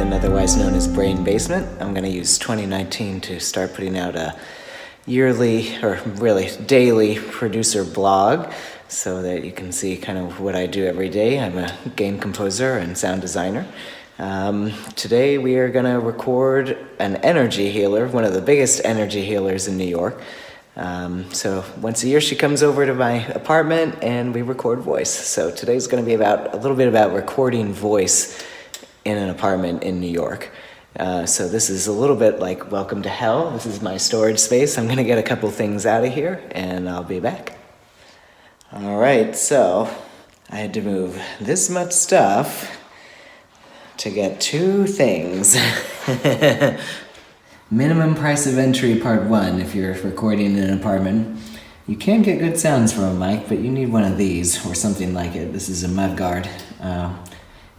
Jonathan, otherwise known as Brain Basement. I'm going to use 2019 to start putting out a yearly, or really daily, producer blog so that you can see kind of what I do every day. I'm a game composer and sound designer. Today we are going to record an energy healer, one of the biggest energy healers in New York. So once a year she comes over to my apartment and we record voice. So today's going to be a little bit about recording voice in an apartment in New York. So this is a little bit like Welcome to Hell. This is my storage space. I'm going to get a couple things out of here and I'll be back. All right, so I had to move this much stuff to get two things. Minimum price of entry part 1 if you're recording in an apartment. You can get good sounds from a mic, but you need one of these or something like it. This is a mud guard.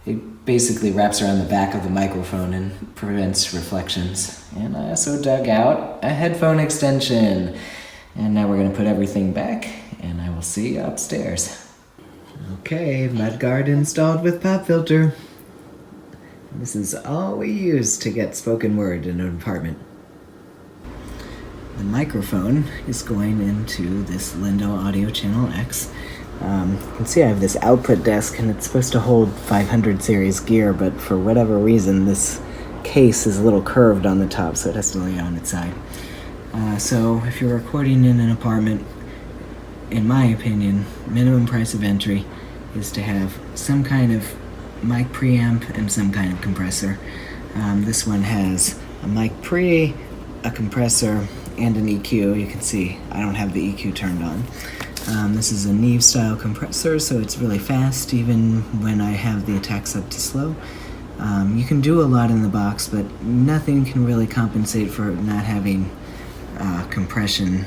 It basically wraps around the back of the microphone and prevents reflections. And I also dug out a headphone extension. And now we're going to put everything back, and I will see you upstairs. Okay, mud guard installed with pop filter. This is all we use to get spoken word in an apartment. The microphone is going into this Lindo Audio Channel X. You can see I have this output desk and it's supposed to hold 500 series gear, but for whatever reason this case is a little curved on the top, so it has to lay on its side. So if you're recording in an apartment, in my opinion, minimum price of entry is to have some kind of mic preamp and some kind of compressor. This one has a mic pre, a compressor, and an EQ. You can see I don't have the EQ turned on. This is a Neve style compressor, so it's really fast even when I have the attacks up to slow. You can do a lot in the box, but nothing can really compensate for not having compression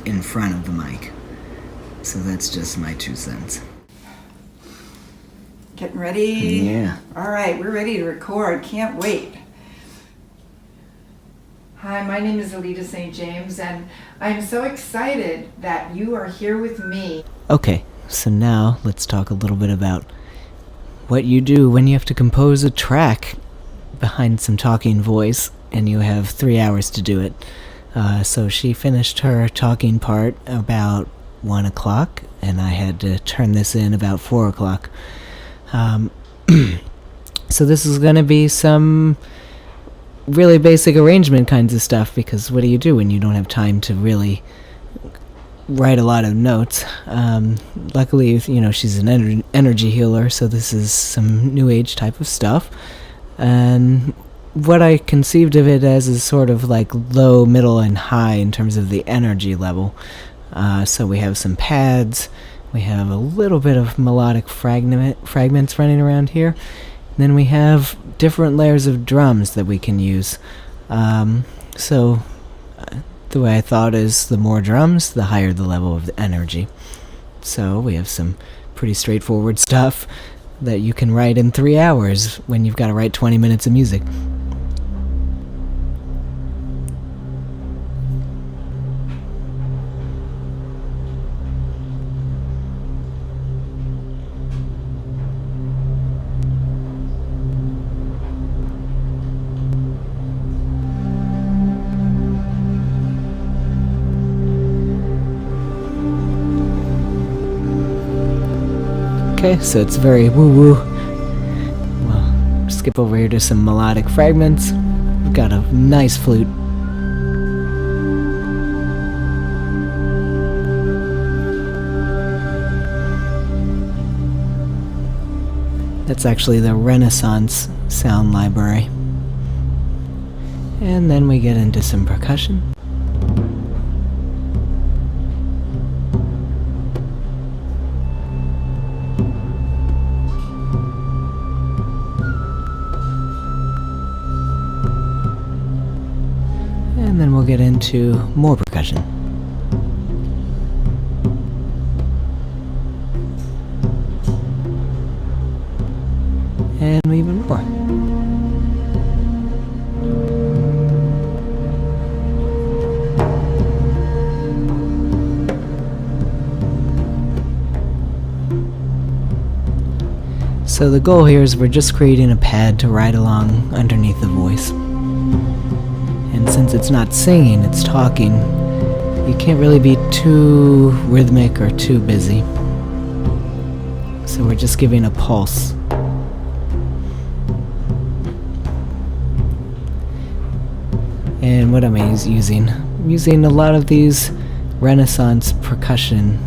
in front of the mic. So that's just my 2 cents. Getting ready? Yeah. All right, we're ready to record. Can't wait. Hi, my name is Alita St. James, and I'm so excited that you are here with me. Okay, so now let's talk a little bit about what you do when you have to compose a track behind some talking voice, and you have 3 hours to do it. So she finished her talking part about 1 o'clock, and I had to turn this in about 4 o'clock. So this is going to be some really basic arrangement kinds of stuff, because what do you do when you don't have time to really write a lot of notes? Luckily, you know, she's an energy healer, so this is some new age type of stuff. And what I conceived of it as is sort of like low, middle, and high in terms of the energy level. So we have some pads. We have a little bit of melodic fragments running around here. And then we have different layers of drums that we can use. So the way I thought is the more drums, the higher the level of the energy. So we have some pretty straightforward stuff that you can write in 3 hours when you've got to write 20 minutes of music. Okay, so it's very woo-woo. Well, skip over here to some melodic fragments. We've got a nice flute. That's actually the Renaissance sound library. And then we get into some percussion. And then we'll get into more percussion. And even more. So the goal here is we're just creating a pad to ride along underneath the voice. And since it's not singing, it's talking, you can't really be too rhythmic or too busy. So we're just giving a pulse. And what am I using? I'm using a lot of these Renaissance percussion.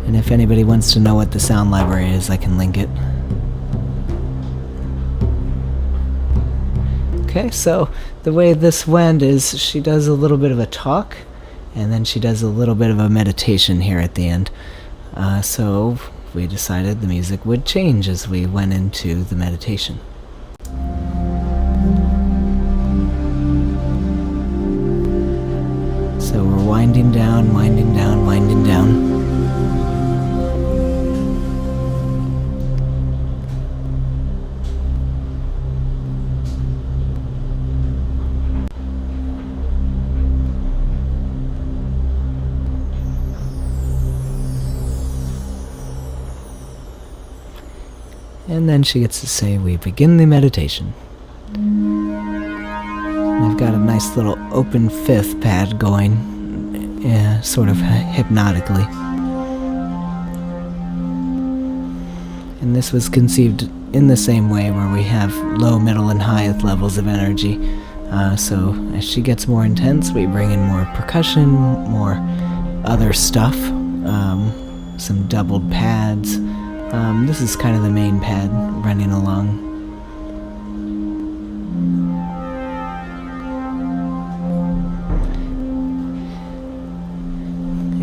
And if anybody wants to know what the sound library is, I can link it. Okay, so the way this went is she does a little bit of a talk, and then she does a little bit of a meditation here at the end. So we decided the music would change as we went into the meditation. So we're winding down, winding down, winding down. And then she gets to say, we begin the meditation. And I've got a nice little open fifth pad going, sort of hypnotically. And this was conceived in the same way where we have low, middle, and high levels of energy. So as she gets more intense, we bring in more percussion, more other stuff, some doubled pads. This is kind of the main pad running along.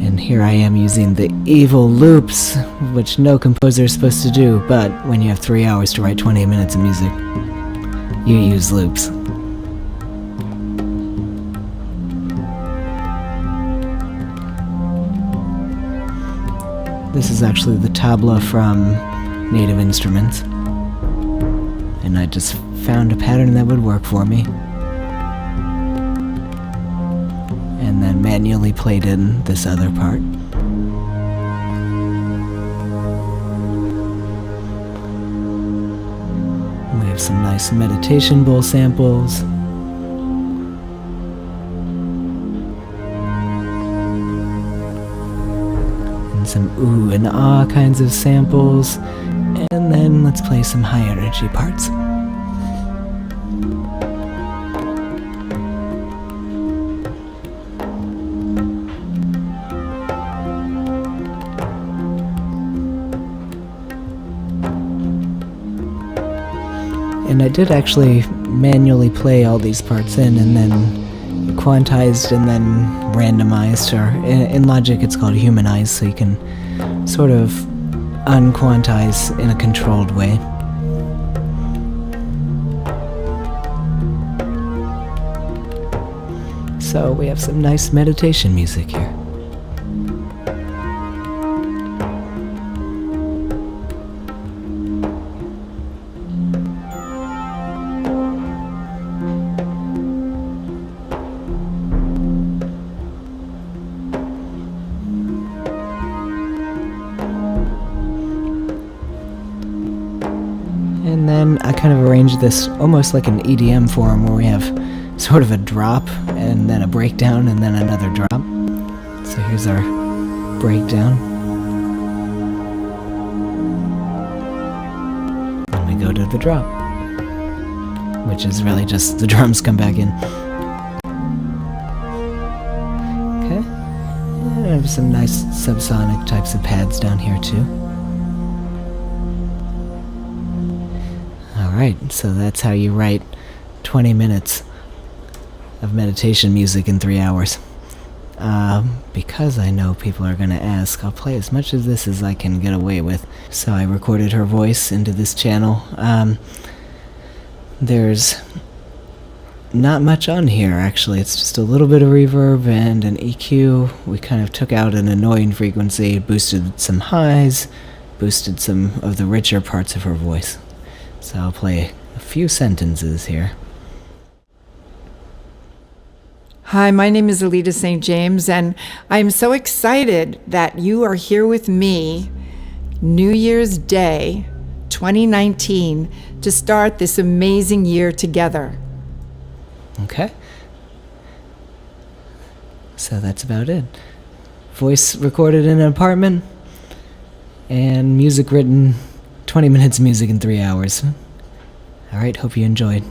And here I am using the evil loops, which no composer is supposed to do, but when you have 3 hours to write 20 minutes of music, you use loops. This is actually the tabla from Native Instruments. And I just found a pattern that would work for me. And then manually played in this other part. We have some nice meditation bowl samples. Some ooh and ah kinds of samples, and then let's play some high energy parts. And I did actually manually play all these parts in and then quantized and then randomized, or in Logic it's called humanized, so you can sort of unquantize in a controlled way. So we have some nice meditation music here. And then I kind of arranged this almost like an EDM form where we have sort of a drop and then a breakdown and then another drop. So here's our breakdown. And we go to the drop, which is really just the drums come back in. Okay. And I have some nice subsonic types of pads down here too. Alright, so that's how you write 20 minutes of meditation music in 3 hours. Because I know people are going to ask, I'll play as much of this as I can get away with. So I recorded her voice into this channel. There's not much on here, actually. It's just a little bit of reverb and an EQ. We kind of took out an annoying frequency, boosted some highs, boosted some of the richer parts of her voice. So I'll play a few sentences here. Hi, my name is Alita St. James, and I'm so excited that you are here with me, New Year's Day 2019, to start this amazing year together. Okay. So that's about it. Voice recorded in an apartment, and music written, 20 minutes of music in 3 hours. Alright, hope you enjoyed.